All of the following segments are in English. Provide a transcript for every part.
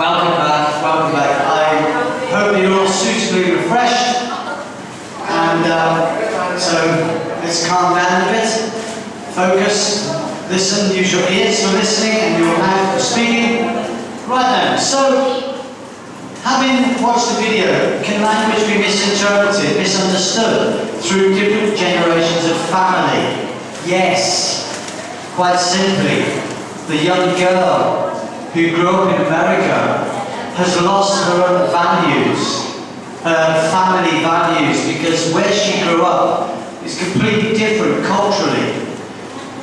Welcome back, welcome back. I hope you're all suitably refreshed. And so let's calm down a bit. Focus, listen, use your ears for listening and your mouth for speaking. Right then, so having watched the video, can language be misinterpreted, misunderstood through different generations of family? Yes. Quite simply, the young girl who grew up in America has lost her own values, her family values, because where she grew up is completely different culturally.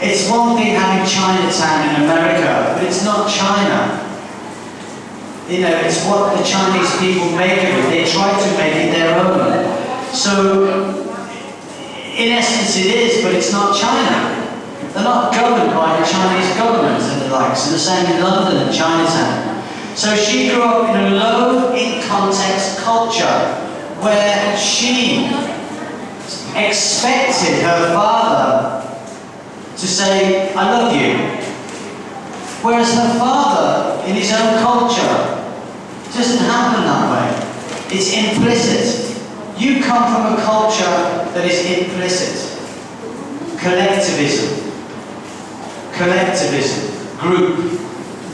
It's one thing having Chinatown in America, but it's not China. You know, it's what the Chinese people make of it. They try to make it their own. So, in essence it is, but it's not China. They're not governed by the Chinese government and the likes, and the same in London and Chinatown. So she grew up in a low-in-context culture where she expected her father to say, "I love you." Whereas her father, in his own culture, doesn't happen that way. It's implicit. You come from a culture that is implicit. Collectivism. Collectivism. Group.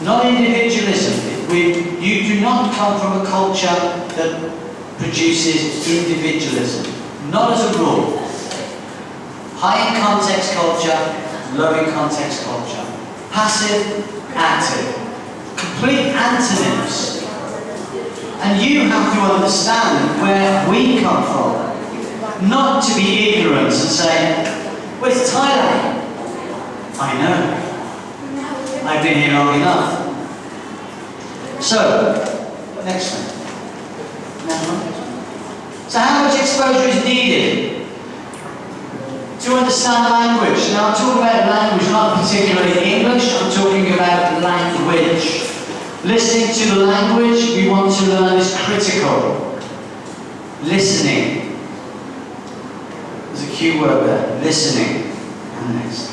Not individualism. You do not come from a culture that produces individualism. Not as a rule. High in context culture, low in context culture. Passive, active. Complete antonyms. And you have to understand where we come from. Not to be ignorant and say, "Well, it's Thailand." I know. I've been here long enough. So, next one. So how much exposure is needed to understand language? Now I'm talking about language, not particularly English, I'm talking about language. Listening to the language we want to learn is critical. Listening. There's a key word there. Listening. And next.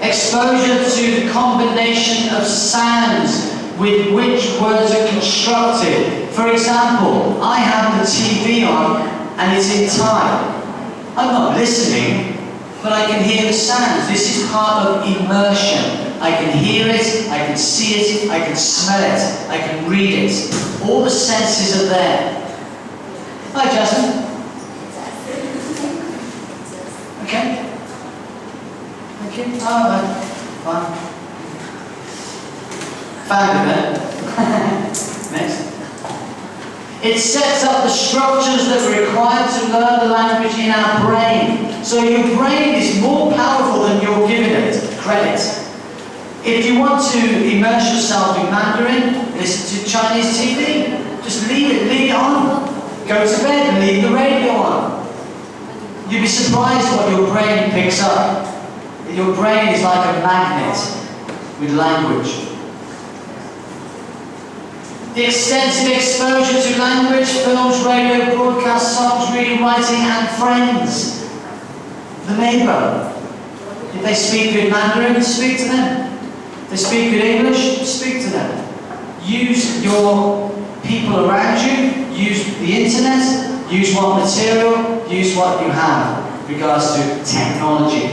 Exposure to the combination of sounds with which words are constructed. For example, I have the TV on and it's in Thai. I'm not listening, but I can hear the sounds. This is part of immersion. I can hear it, I can see it, I can smell it, I can read it. All the senses are there. Hi, Jasmine. Okay? Okay? Oh, right. Fine. Found it then. Next. It sets up the structures that are required to learn the language in our brain. So your brain is more powerful than you're giving it credit. If you want to immerse yourself in Mandarin, listen to Chinese TV, just leave it on. Go to bed and leave the radio on. You'll be surprised what your brain picks up. Your brain is like a magnet with language. The extensive exposure to language, films, radio, broadcasts, songs, reading, writing, and friends. The neighbour. If they speak good Mandarin, speak to them. If they speak good English, speak to them. Use your people around you, use the internet, use what material, use what you have with regards to technology.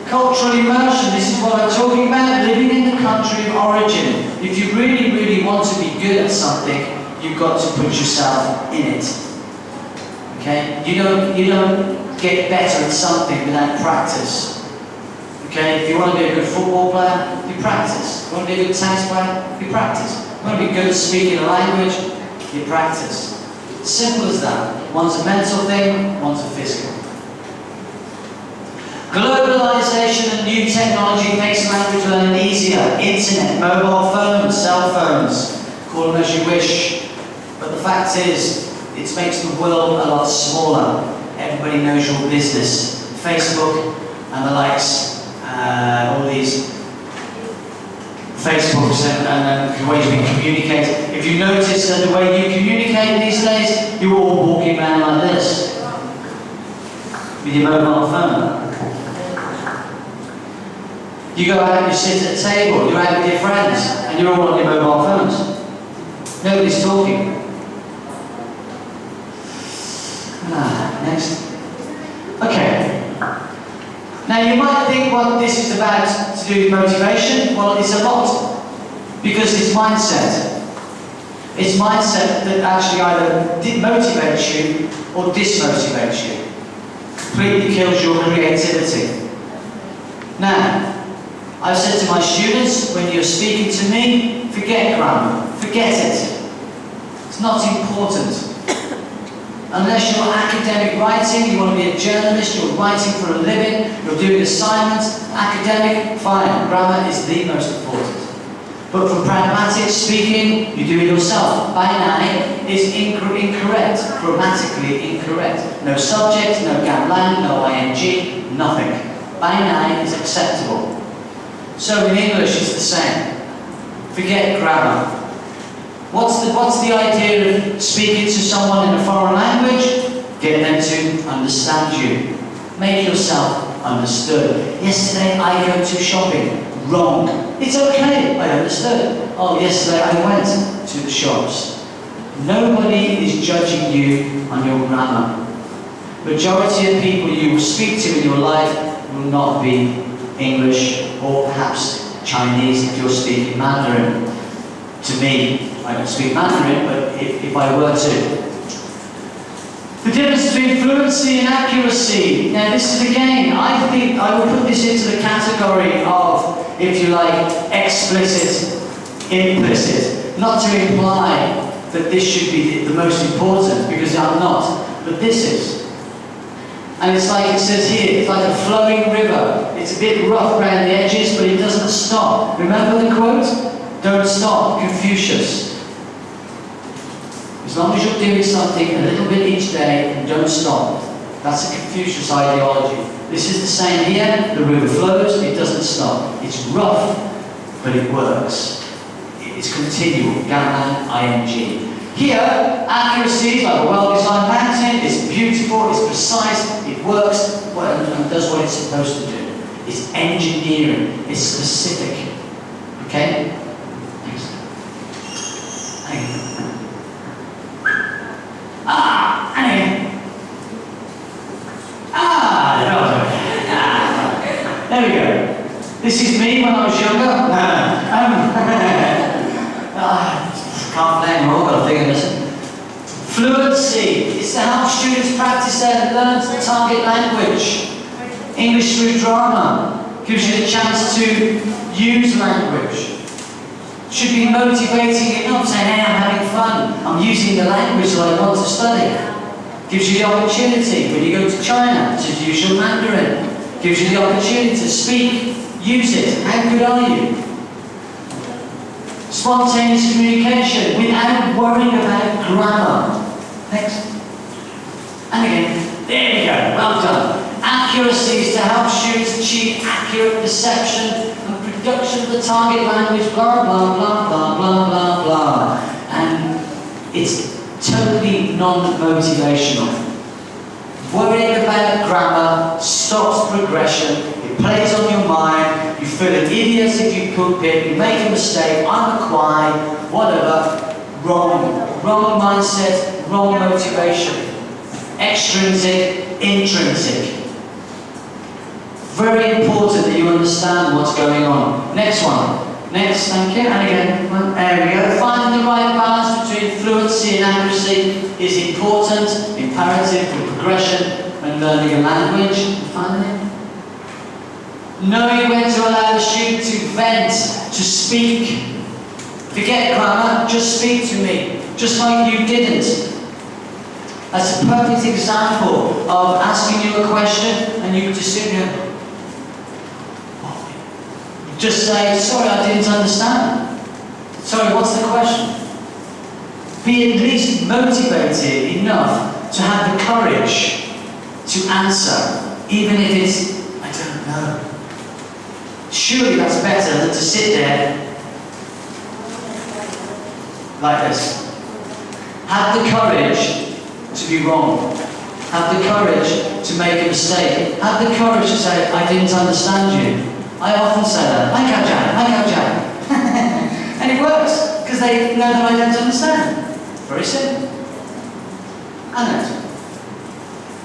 Cultural immersion, this is what I'm talking about, living in the country of origin. If you really, really want to be good at something, you've got to put yourself in it. Okay? You don't get better at something without practice. Okay? If you want to be a good football player, you practice. If you want to be a good tennis player, you practice. If you want to be good at speaking a language, you practice. Simple as that. One's a mental thing, one's a physical. Globalization and new technology makes language learning easier. Internet, mobile phones, cell phones, call them as you wish. But the fact is, it makes the world a lot smaller. Everybody knows your business. Facebook and the likes, all these Facebooks and the ways we communicate. If you notice that the way you communicate these days, you're all walking around like this with your mobile phone. You go out and you sit at a table, you're out with your friends, and you're all on your mobile phones. Nobody's talking. Next. Okay. Now you might think what this is about to do with motivation. Well, it's a lot. Because it's mindset. It's mindset that actually either motivates you or dismotivates you. Completely kills your creativity. Now, I've said to my students, when you're speaking to me, forget grammar. Forget it. It's not important. Unless you're academic writing, you want to be a journalist, you're writing for a living, you're doing assignments, academic, fine. Grammar is the most important. But for pragmatic speaking, you do it yourself. Bainai is incorrect, grammatically incorrect. No subject, no gamlang, no ing, nothing. Bainai is acceptable. So in English it's the same. Forget grammar. What's the idea of speaking to someone in a foreign language? Get them to understand you. Make yourself understood. Yesterday I go to shopping. Wrong. It's okay, I understood. Oh, yesterday I went to the shops. Nobody is judging you on your grammar. Majority of people you will speak to in your life will not be English or perhaps Chinese if you're speaking Mandarin. To me, I don't speak Mandarin, but if I were to. The difference between fluency and accuracy. Now this is again, I think I would put this into the category of, if you like, explicit, implicit. Not to imply that this should be the most important, because I'm not, but this is. And it's like it says here, it's like a flowing river. It's a bit rough around the edges, but it doesn't stop. Remember the quote? Don't stop, Confucius. As long as you're doing something a little bit each day, and don't stop. That's a Confucius ideology. This is the same here. The river flows, it doesn't stop. It's rough, but it works. It's continual, gamma, ing. Here, accuracy is like a well-designed mountain. It's beautiful, it's precise, it works, and does what it's supposed to do. It's engineering, it's specific. Okay? Next. There we go. This is me when I was younger. Can't play anymore, got a thing in this. Fluency is to help students practice and learn the target language. English through drama gives you the chance to use language. Should be motivating enough, saying, hey, I'm having fun. I'm using the language that I want to study. Gives you the opportunity when you go to China to use your Mandarin. Gives you the opportunity to speak, use it. How good are you? Spontaneous communication without worrying about grammar. Next. And again, there you go, well done. Accuracy is to help students achieve accurate perception and production of the target language, blah, blah, blah, blah, blah, blah, blah. And it's totally non-motivational. Worrying about grammar stops progression, it plays on your mind, you feel an idiot if you poop it, you make a mistake, I'm a quine, whatever. Wrong mindset, wrong motivation. Extrinsic, intrinsic. Very important that you understand what's going on. Next one. Next, thank you. And again, there we go. Finding the right balance between fluency and accuracy is important, imperative for progression when learning a language. And finally, knowing when to allow the student to vent, to speak. Forget grammar, just speak to me, just like you didn't. That's a perfect example of asking you a question and you just sit there. Just say, sorry, I didn't understand. Sorry, what's the question? Be at least motivated enough to have the courage to answer, even if it's, I don't know. Surely that's better than to sit there like this. Have the courage to be wrong. Have the courage to make a mistake. Have the courage to say, I didn't understand you. I often say that. Hi, Jack. And it works, because they know that I don't understand. Very simple. Isn't it?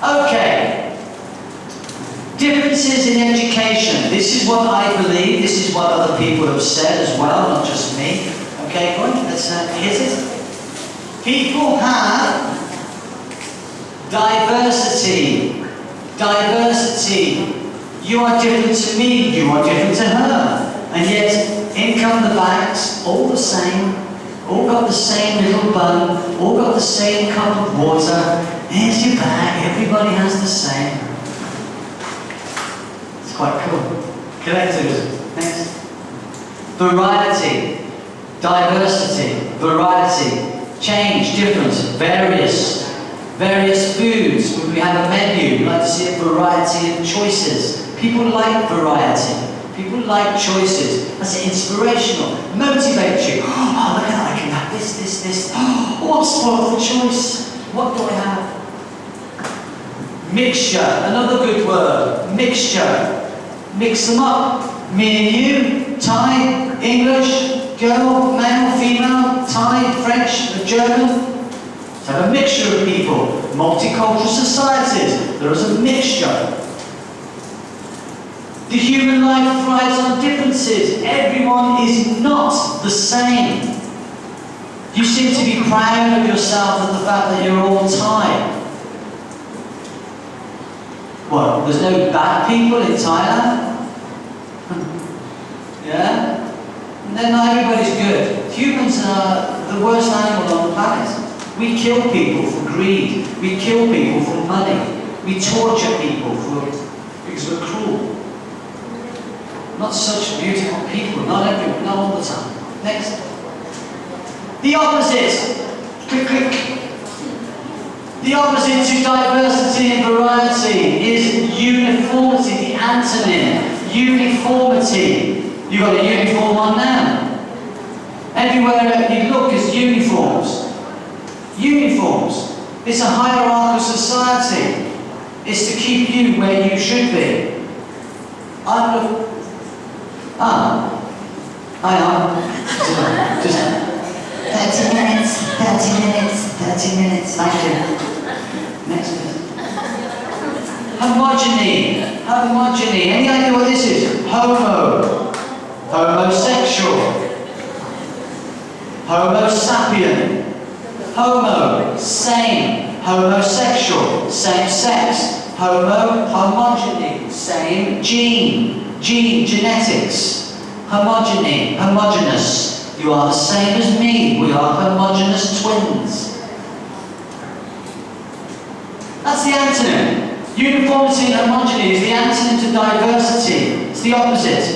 Okay. Differences in education. This is what I believe. This is what other people have said as well, not just me. Okay, go on. Let's here's it. People have diversity. Diversity. You are different to me. You are different to her. And yet, in come the bags, all the same. All got the same little bun. All got the same cup of water. Here's your bag. Everybody has the same. Quite cool. Collectivism. Next. Variety. Diversity. Variety. Change. Difference. Various. Various foods. When we have a menu, we like to see a variety of choices. People like variety. People like choices. That's inspirational. Motivates you. Oh, look at that. I can have this. Oh, I'm spoiled for choice. What do I have? Mixture. Another good word. Mixture. Mix them up. Me and you, Thai, English, girl, male, female, Thai, French, German. So have a mixture of people. Multicultural societies. There is a mixture. The human life thrives on differences. Everyone is not the same. You seem to be proud of yourself and the fact that you're all Thai. What? There's no bad people in Thailand? Yeah? And then not everybody's good. Humans are the worst animal on the planet. We kill people for greed. We kill people for money. We torture people because we're cruel. Not such beautiful people. Not everyone. Not all the time. Next. The opposite. Click. The opposite to diversity and variety is uniformity, the antonym. Uniformity. You've got a uniform on now. Everywhere you look is uniforms. Uniforms. It's a hierarchical society. It's to keep you where you should be. I am. Just 30 minutes. 30 minutes. Thank you. Next. Homogeny. Any idea what this is? Homosexual. Homo sapien. Homo, same. Homosexual, same sex. Homogeny, same gene. Genetics. Homogeneous. You are the same as me. We are homogeneous twins. That's the antonym. Uniformity and homogeny is the antonym to diversity. It's the opposite.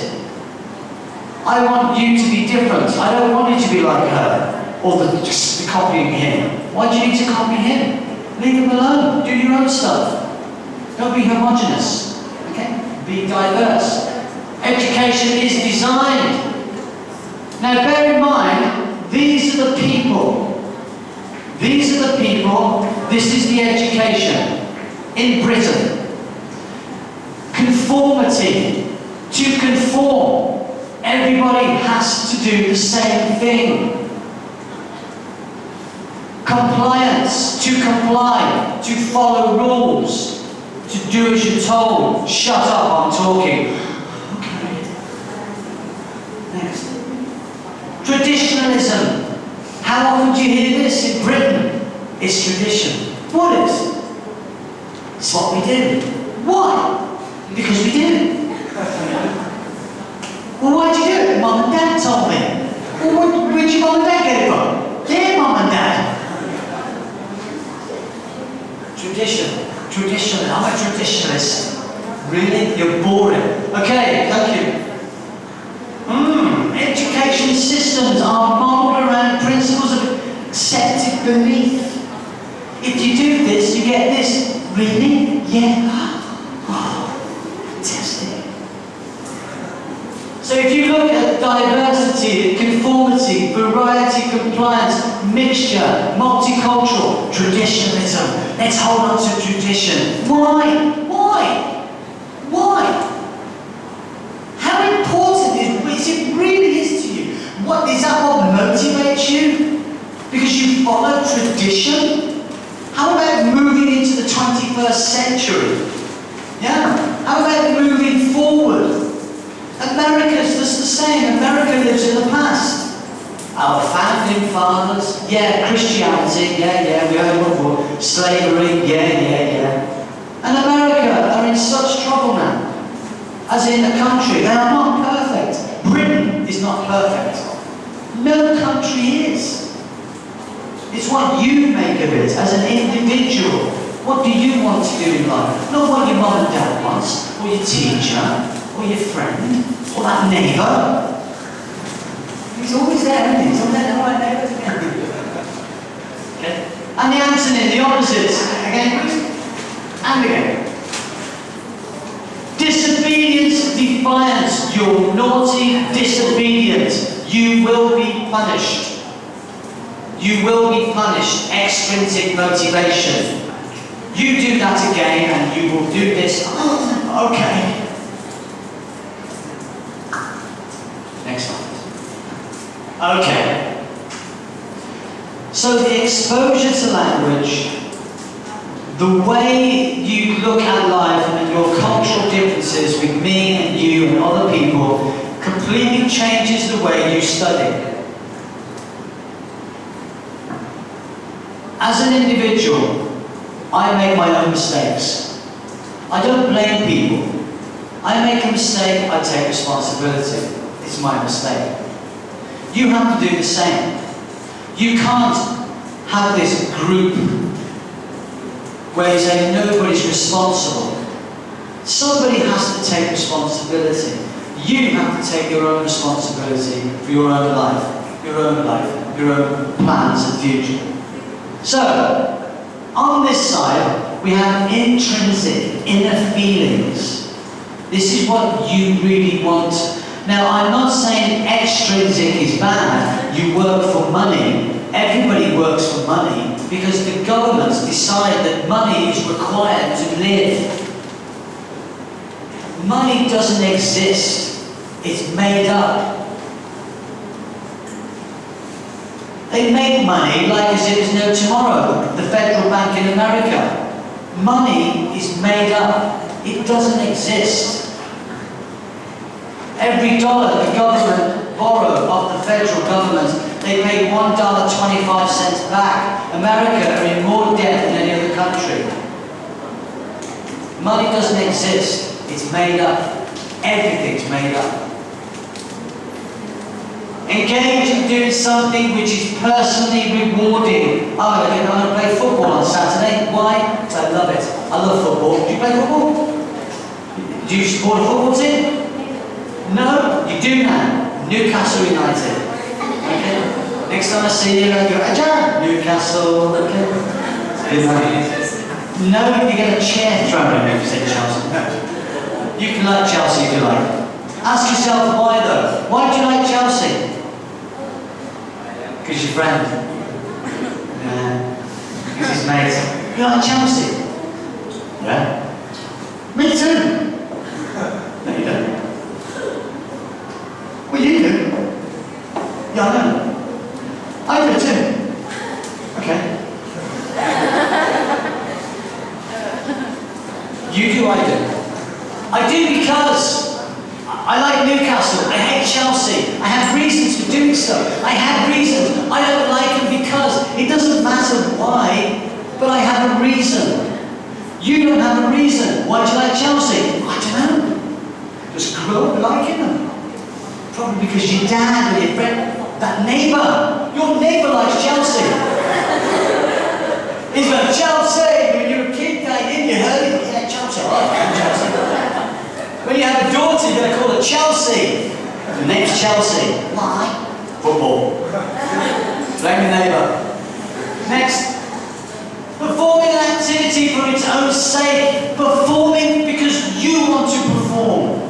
I want you to be different. I don't want you to be like her. Or just copying him. Why do you need to copy him? Leave him alone. Do your own stuff. Don't be homogeneous. Okay? Be diverse. Education is designed. Now bear in mind, these are the people. This is the education in Britain. Conformity. To conform. Everybody has to do the same thing. Compliance. To comply. To follow rules. To do as you're told. Shut up, I'm talking. Okay. Next. Traditionalism. How often do you hear this in Britain? It's tradition. What is? It's what we do. Why? Because we do. Well, why'd you do it? Mum and Dad told me. Well, where'd your mum and Dad get it from? Their mum and Dad. Tradition. I'm a traditionalist. Really? You're boring. Okay, thank you. Education systems are modeled around principles of accepted belief. If you do this, you get this. Really? Yeah. Oh, fantastic. So if you look at diversity, conformity, variety, compliance, mixture, multicultural, traditionalism, let's hold on to tradition. Why? How follow tradition? How about moving into the 21st century? Yeah? How about moving forward? America's just the same. America lives in the past. Our founding fathers, yeah, Christianity, yeah, we heard before. Slavery, yeah. And America are in such trouble now. As in the country, they are not perfect. Britain is not perfect. No country is. It's what you make of it as an individual. What do you want to do in life? Not what your mum and dad wants, or your teacher, or your friend, or that neighbour. He's always there, isn't he? He's always there, right neighbours again. Okay? And the antonym, the opposites. Again, please. And again. Disobedience, defiance. You're naughty, disobedient. You will be punished. You will be punished. Extrinsic motivation. You do that again and you will do this. Oh, okay. Next slide. Okay. So the exposure to language, the way you look at life and your cultural differences with me and you and other people completely changes the way you study. As an individual, I make my own mistakes. I don't blame people. I make a mistake, I take responsibility. It's my mistake. You have to do the same. You can't have this group where you say nobody's responsible. Somebody has to take responsibility. You have to take your own responsibility for your own life, your own plans and future. So, on this side, we have intrinsic, inner feelings. This is what you really want. Now, I'm not saying extrinsic is bad. You work for money. Everybody works for money because the governments decide that money is required to live. Money doesn't exist. It's made up. They make money like as if there's no tomorrow. The Federal Bank in America. Money is made up. It doesn't exist. Every dollar the government borrow of the federal government, they pay $1.25 back. America are in more debt than any other country. Money doesn't exist. It's made up. Everything's made up. Engage in doing something which is personally rewarding. I'm going to play football on Saturday. Why? Because I love it. I love football. Do you play football? Do you support a football team? No? You do now. Newcastle United. Okay? Next time I see you, I go, Ajan! Newcastle. Okay? No, you get a chair thrown at you if you say Chelsea. No. You can like Chelsea if you like. Ask yourself why though. Why do you like Chelsea? Because your friend. Because his mate. You like Chelsea? Yeah. Me too. No, you don't. Well, you do. Yeah, I know. I do too. Okay. You do, I do. I do because I like Newcastle, I hate Chelsea, I have reasons for doing so. I have reasons. I don't like them because it doesn't matter why, but I have a reason. You don't have a reason. Why do you like Chelsea? I don't know. Just grew up liking them. Probably because your dad or your friend, that neighbour, your neighbour likes Chelsea. He's like, Chelsea! When you were a kid, didn't you heard it? Yeah, Chelsea. I like Chelsea. When you have a daughter, you're going to call her Chelsea. The name's Chelsea. Why? Football. Blame the neighbour. Next. Performing an activity for its own sake. Performing because you want to perform.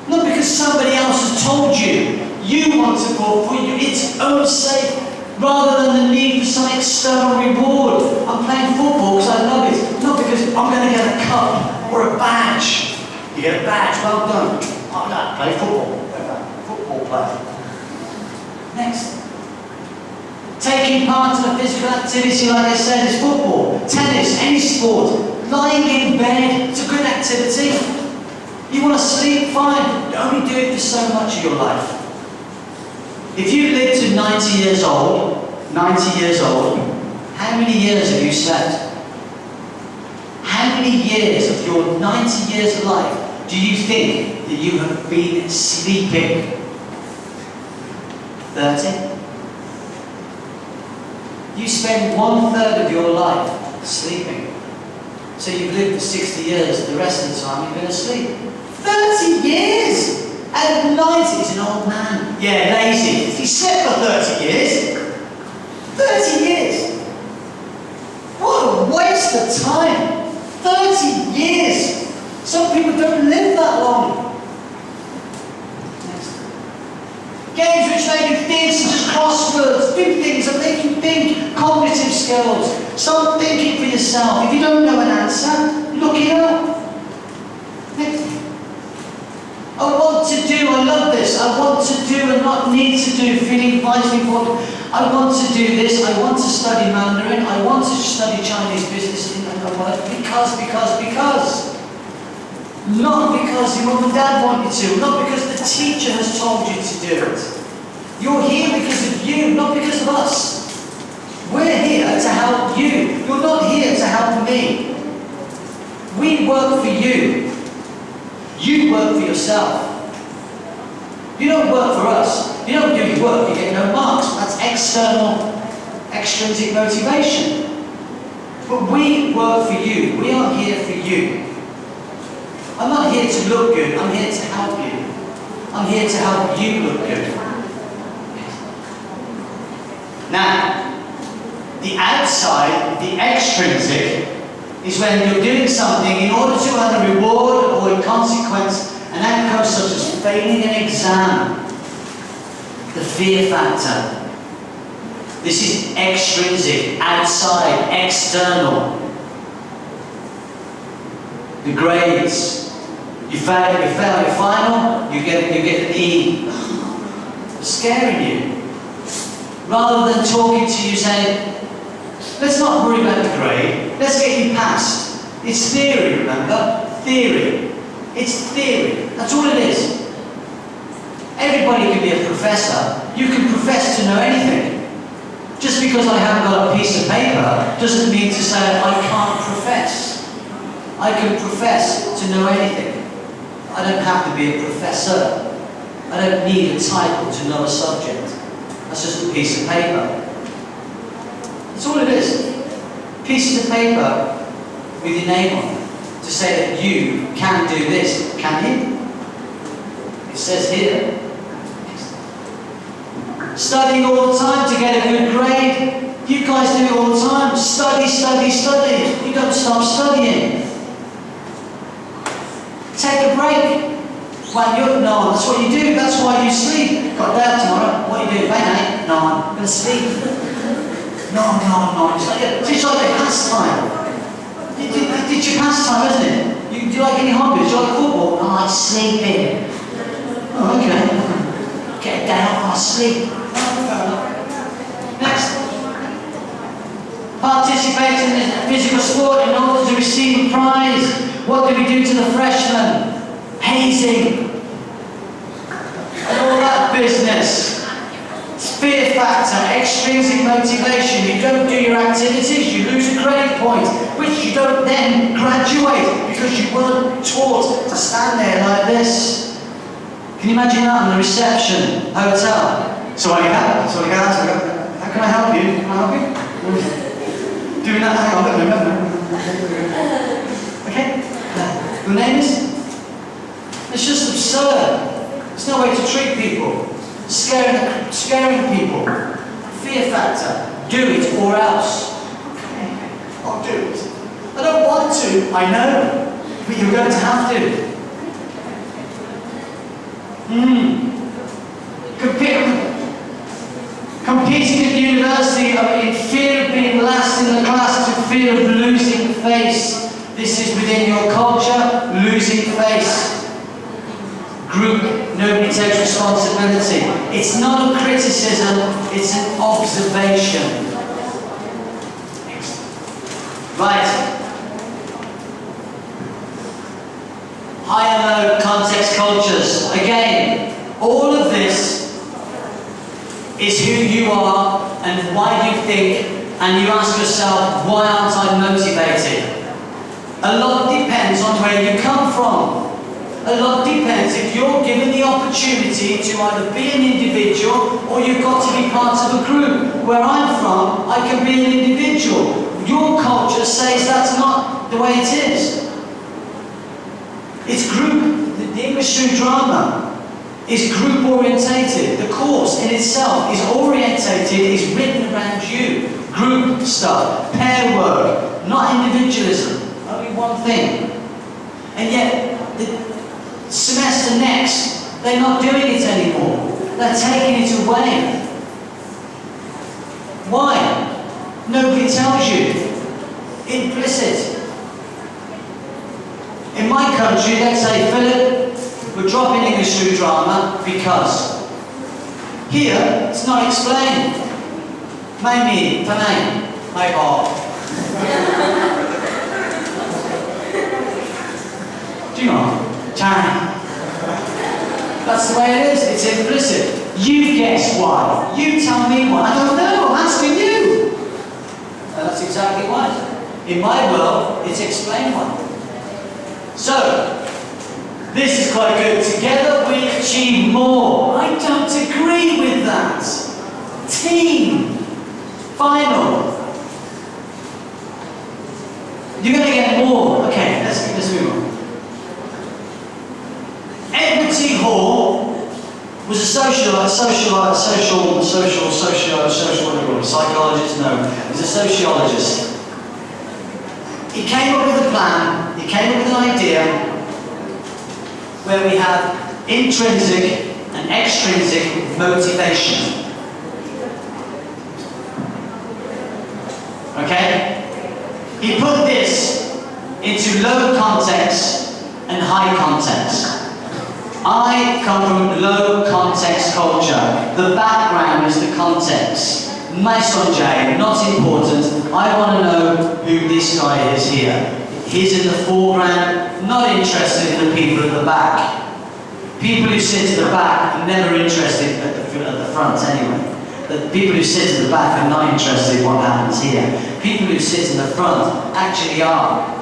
Not because somebody else has told you. You want to perform for its own sake. Rather than the need for some external reward. I'm playing football because I love it. Not because I'm going to get a cup or a badge. You get a badge, well done. Oh no, play football. Football player. Next. Taking part in a physical activity, like I said, is football, tennis, any sport. Lying in bed, it's a good activity. You want to sleep? Fine. You only do it for so much of your life. If you live to 90 years old, how many years have you slept? How many years of your 90 years of life do you think that you have been sleeping? 30? You spend 1/3 of your life sleeping. So you've lived for 60 years, the rest of the time you've been asleep. 30 years! At 90, he's an old man. Yeah, lazy. He slept for 30 years. 30 years! What a waste of time! 30 years! Some people don't live that long. Games which make you think, such as crosswords, do things that make you think, cognitive skills. Start thinking for yourself. If you don't know an answer, look it up. I want to do, I love this, I want to do and not need to do, feeling vitally important. I want to do this, I want to study Mandarin, I want to study Chinese business in the world because. Not because your mum and dad want you to, not because the teacher has told you to do it. You're here because of you, not because of us. We're here to help you. You're not here to help me. We work for you. You work for yourself. You don't work for us. You don't do your work, you get no marks. That's extrinsic motivation. But we work for you. We are here for you. I'm not here to look good, I'm here to help you. I'm here to help you look good. Now, the outside, the extrinsic, is when you're doing something in order to earn a reward or a consequence, an outcome such as failing an exam. The fear factor. This is extrinsic, outside, external. The grades. You fail your final, you get an E. It's scaring you. Rather than talking to you saying, let's not worry about the grade, let's get you passed. It's theory, remember? Theory. It's theory. That's all it is. Everybody can be a professor. You can profess to know anything. Just because I haven't got a piece of paper doesn't mean to say I can't profess. I can profess to know anything. I don't have to be a professor. I don't need a title to know a subject. That's just a piece of paper. That's all it is. Pieces of paper with your name on it to say that you can do this. Can you? It says here. Studying all the time to get a good grade. You guys do it all the time. Study, study, study. You don't stop studying. Take a break. When you're no, that's what you do. That's why you sleep. Got a day out tomorrow. What are you doing? Mate, no, I'm going to sleep. No. It's like a pastime. It's your pastime, isn't it? Do you like any hobbies? Do you like football? I like sleeping. Oh, okay. Get a day off and I sleep. Next. Participate in physical sport in order to receive a prize. What do we do to the freshmen? Hazing. And all that business. Fear factor, extrinsic motivation. You don't do your activities, you lose a grade point, which you don't then graduate because you weren't taught to stand there like this. Can you imagine that on the reception, hotel? So I got, how can I help you? Can I help you? Doing that, hang on, remember. Okay? Your name is? It's just absurd. There's no way to treat people. Scaring people. Fear factor. Do it or else. Okay, I'll do it. I don't want to, I know, but you're going to have to. Competing at university in fear of being last in the class to fear of losing face. This is within your culture, losing face. Group Nobody takes responsibility. It's not a criticism, it's an observation. Right. High and low context cultures. Again, all of this is who you are and why you think, and you ask yourself, why aren't I motivated? A lot depends on where you come from. A lot depends if you're given the opportunity to either be an individual or you've got to be part of a group. Where I'm from, I can be an individual. Your culture says that's not the way it is. It's group. The English through drama is group orientated. The course in itself is orientated, is written around you. Group stuff, pair work, not individualism. Only one thing. And yet, the semester next, they're not doing it anymore. They're taking it away. Why? Nobody tells you. Implicit. In my country, they'd say, Philip, we're dropping English through drama because. Here, it's not explained. Maybe, tonight, my God. Do you know? China. That's the way it is. It's implicit. You guess why. You tell me why. I don't know. I'm asking you. And that's exactly right. In my world, it's explained why. So, this is quite good. Together we achieve more. I don't agree with that. Team. Final. You're going to get more. Okay, let's move on. Edward T. Hall was a psychologist, no, he was a sociologist. He came up with a plan, he came up with an idea where we have intrinsic and extrinsic motivation. Okay? He put this into low context and high context. I come from low context culture. The background is the context. Masonjay, not important. I want to know who this guy is here. He's in the foreground, not interested in the people at the back. People who sit at the back are never interested at the front anyway. The people who sit at the back are not interested in what happens here. People who sit in the front actually are.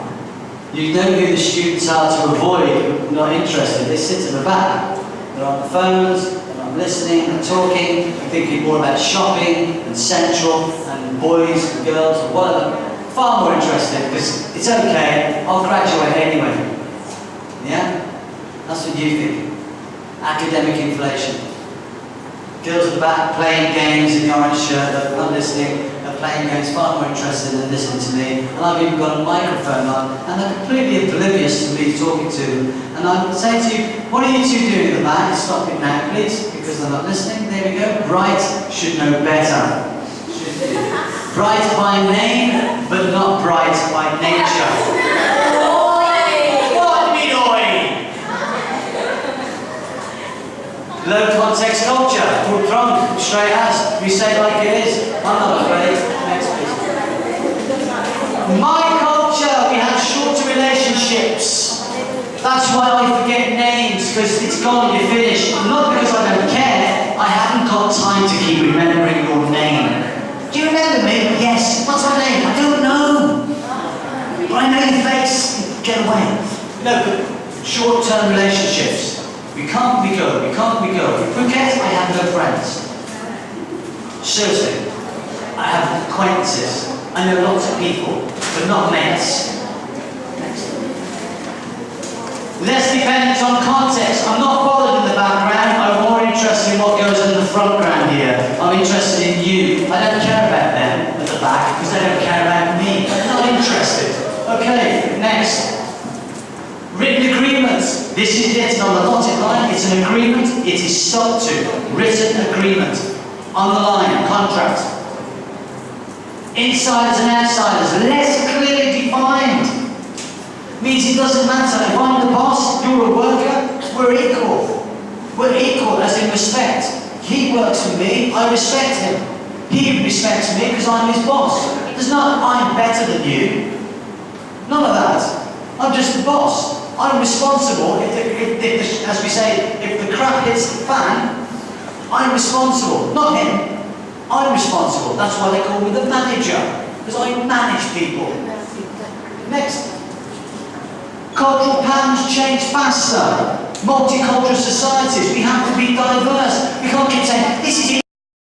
You know who the students are to avoid, not interested. They sit at the back. They're on the phones, they're not listening, they're talking, they're thinking more about shopping and central and boys and girls or whatever. Far more interested because it's okay, I'll graduate anyway. Yeah? That's what you think. Academic inflation. Girls at the back playing games in the orange shirt, they're not listening. Playing games, far more interested in listening to me, and I've even got a microphone on, and they're completely oblivious to me talking to them. And I would say to you, what are you two doing at the back? Stop it now, please, because they're not listening. There we go. Bright should know better. Bright by name, but not bright by nature. What midoi? Low context culture. We're drunk, straight as. We say it like it is. I'm not afraid. Next, please. My culture, we have shorter relationships. That's why I forget names, because it's gone, you're finished. Not because I don't care, I haven't got time to keep remembering your name. Do you remember me? Yes. What's my name? I don't know. But I know your face. Get away. No, but short-term relationships. We come, we go, we come, we go. Forget I have no friends. Seriously. I have acquaintances. I know lots of people, but not mates. Next. Less dependent on context. I'm not bothered in the background. I'm more interested in what goes in the front ground here. I'm interested in you. I don't care about them at the back because they don't care about me. I'm not interested. Okay, next. Written agreements. This is it on the dotted line. It's an agreement. It is stuck to. Written agreement. On the line, contract. Insiders and outsiders, less clearly defined. Means it doesn't matter. If I'm the boss, you're a worker, we're equal. We're equal as in respect. He works for me, I respect him. He respects me because I'm his boss. There's not, I'm better than you. None of that. I'm just the boss. I'm responsible. As we say, if the crap hits the fan, I'm responsible. Not him. I'm responsible. That's why they call me the manager. Because I manage people. Next. Cultural patterns change faster. Multicultural societies. We have to be diverse. We can't keep saying, this is